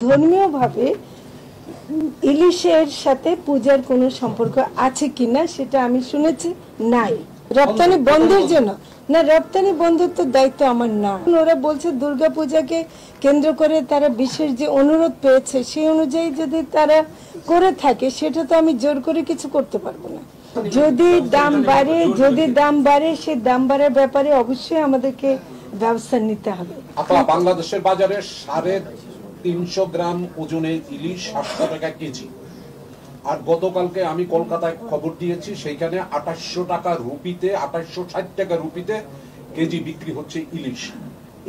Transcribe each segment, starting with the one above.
ধর্মীয়ভাবে ইলিশের সাথে পূজার কোনো সম্পর্ক আছে কিনা সেটা আমি শুনেছি নাই। রপ্তানি বন্ধের জন্য না, রপ্তানি বন্ধের তো দায়িত্ব আমার না। ওরা বলছে দুর্গা পূজাকে কেন্দ্র করে তারা বিশেষ যে অনুরোধ পেয়েছে সেই অনুযায়ী যদি তারা করে থাকে সেটা তো আমি জোর করে কিছু করতে পারবো না। যদি দাম বাড়ে সেই দাম বাড়ার ব্যাপারে অবশ্যই আমাদেরকে ব্যবস্থা নিতে হবে। বাংলাদেশের বাজারে 350 গ্রাম ওজনের ইলিশ 700 টাকা কেজি। আর গতকালকে আমি কলকাতায় খবর দিয়েছি, সেইখানে 2800 টাকা রুপিতে 2860 টাকা রুপিতে কেজি বিক্রি হচ্ছে ইলিশ।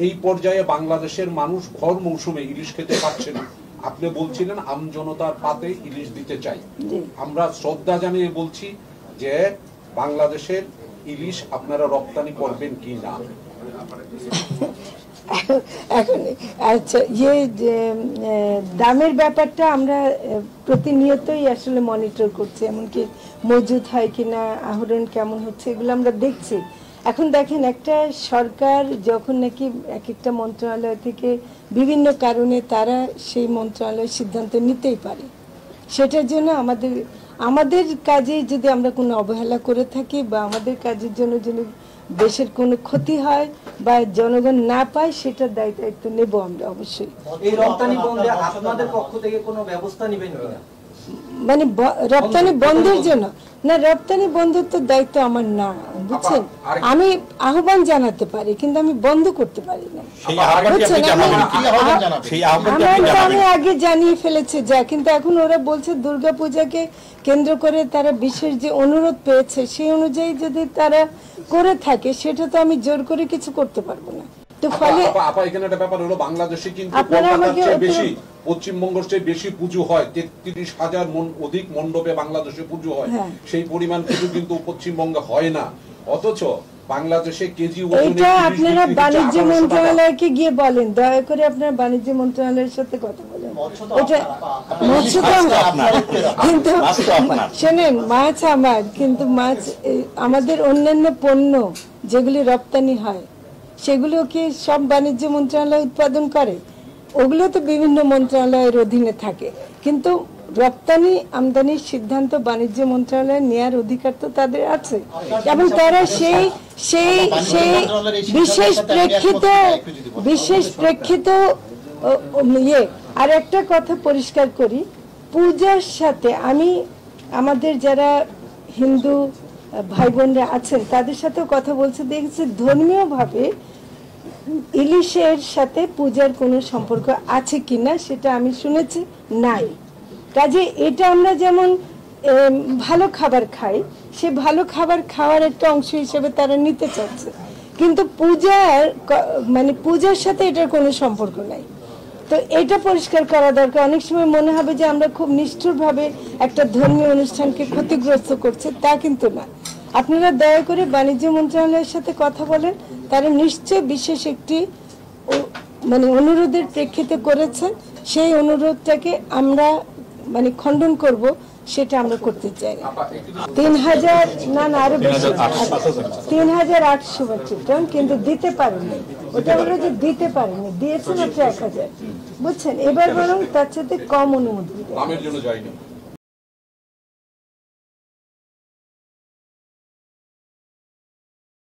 এই পর্যায়ে বাংলাদেশের মানুষ ভর মৌসুমে ইলিশ খেতে পারছে না। আপনি বলছিলেন আমজনতার পাতে ইলিশ দিতে চাই। আমরা শ্রদ্ধা জানিয়ে বলছি যে বাংলাদেশের ইলিশ আপনারা রপ্তানি করবেন কি না। এখন আচ্ছা, দামের ব্যাপারটা আমরা প্রতিনিয়তই আসলে মনিটর করছি, এমনকি মজুদ হয় কিনা, আহরণ কেমন হচ্ছে, এগুলো আমরা দেখছি। এখন দেখেন, একটা সরকার যখন নাকি এক একটা মন্ত্রণালয় থেকে বিভিন্ন কারণে তারা সেই মন্ত্রণালয়ের সিদ্ধান্ত নিতেই পারে, সেটার জন্য আমাদের কাজে যদি আমরা কোনো অবহেলা করে থাকি বা আমাদের কাজের জন্য যদি দেশের কোনো ক্ষতি হয় বা জনগণ না পায়, সেটার দায়িত্ব নেব আমরা অবশ্যই। এই রপ্তানি বন্ধে আপনাদের পক্ষ থেকে কোনো ব্যবস্থা নেবেন কিনা? মানে রপ্তানি বন্ধের জন্য না, রপ্তানি বন্ধের তো দায়িত্ব আমার না, বুঝছেন। আমি আহ্বান জানাতে পারি কিন্তু আমি বন্ধ করতে পারি না, আমি আগে জানিয়ে ফেলেছি যা। কিন্তু এখন ওরা বলছে দুর্গা পূজাকে কেন্দ্র করে তারা বিশেষ যে অনুরোধ পেয়েছে সেই অনুযায়ী যদি তারা করে থাকে সেটা তো আমি জোর করে কিছু করতে পারবো না। তো ফলে এখানে একটা ব্যাপার হলো, বাংলাদেশে কিন্তু পশ্চিমবঙ্গের চেয়ে বেশি পুজো হয়, 33,000 অধিক মণ্ডপে বাংলাদেশে পুজো হয়। সেই পরিমাণ পুজো কিন্তু পশ্চিমবঙ্গে হয় না, অথচ বাংলাদেশে কেজি এটা আপনারা বাণিজ্য মন্ত্রণালয়কে গিয়ে বলেন, দয়া করে আপনারা বাণিজ্য মন্ত্রণালয়ের সাথে কথা বলেন। এটা কিন্তু শোনেন, মাছ আমার, কিন্তু মাছ আমাদের অন্যান্য পণ্য যেগুলি রপ্তানি হয় সেগুলো কি সব বাণিজ্য মন্ত্রণালয় উৎপাদন করে? ওগুলো তো বিভিন্ন মন্ত্রণালয়ের অধীনে থাকে, কিন্তু রপ্তানি আমদানির সিদ্ধান্ত বাণিজ্য মন্ত্রণালয় নেয়ার অধিকার তো তাদের আছে, এবং তারা সেই বিশেষ প্রেক্ষিত আর একটা কথা পরিষ্কার করি, পূজার সাথে আমাদের যারা হিন্দু ভাই বোনরা আছেন তাদের সাথেও কথা বলছে, দেখছি ধর্মীয়ভাবে ইলিশের সাথে পূজার কোনো সম্পর্ক আছে কিনা সেটা আমি শুনেছি নাই। কাজে এটা আমরা যেমন ভালো খাবার খাই, সে ভালো খাবার খাওয়ার একটা অংশ হিসেবে তারা নিতে চাচ্ছে, কিন্তু পূজার সাথে এটার কোনো সম্পর্ক নাই। তো এটা পরিষ্কার করা দরকার। অনেক সময় মনে হবে যে আমরা খুব নিষ্ঠুরভাবে একটা ধর্মীয় অনুষ্ঠানকে ক্ষতিগ্রস্ত করছি, তা কিন্তু না। আপনারা দয়া করে বাণিজ্য মন্ত্রণালয়ের সাথে কথা বলেন, তারা নিশ্চয় বিশেষ একটি অনুরোধের প্রেক্ষিতে করেছেন, সেই অনুরোধটাকে আমরা খণ্ডন করব, সেটা আমরা করতে চাই না। 3,000 না আরো বেশি, 3,800 মেট্রিক টন, কিন্তু দিতে পারেনি। ওটা হলো যে দিতে পারেনি, দিয়েছে মাত্র 1,000, বুঝছেন। এবার বরং তার সাথে কম অনুমতি।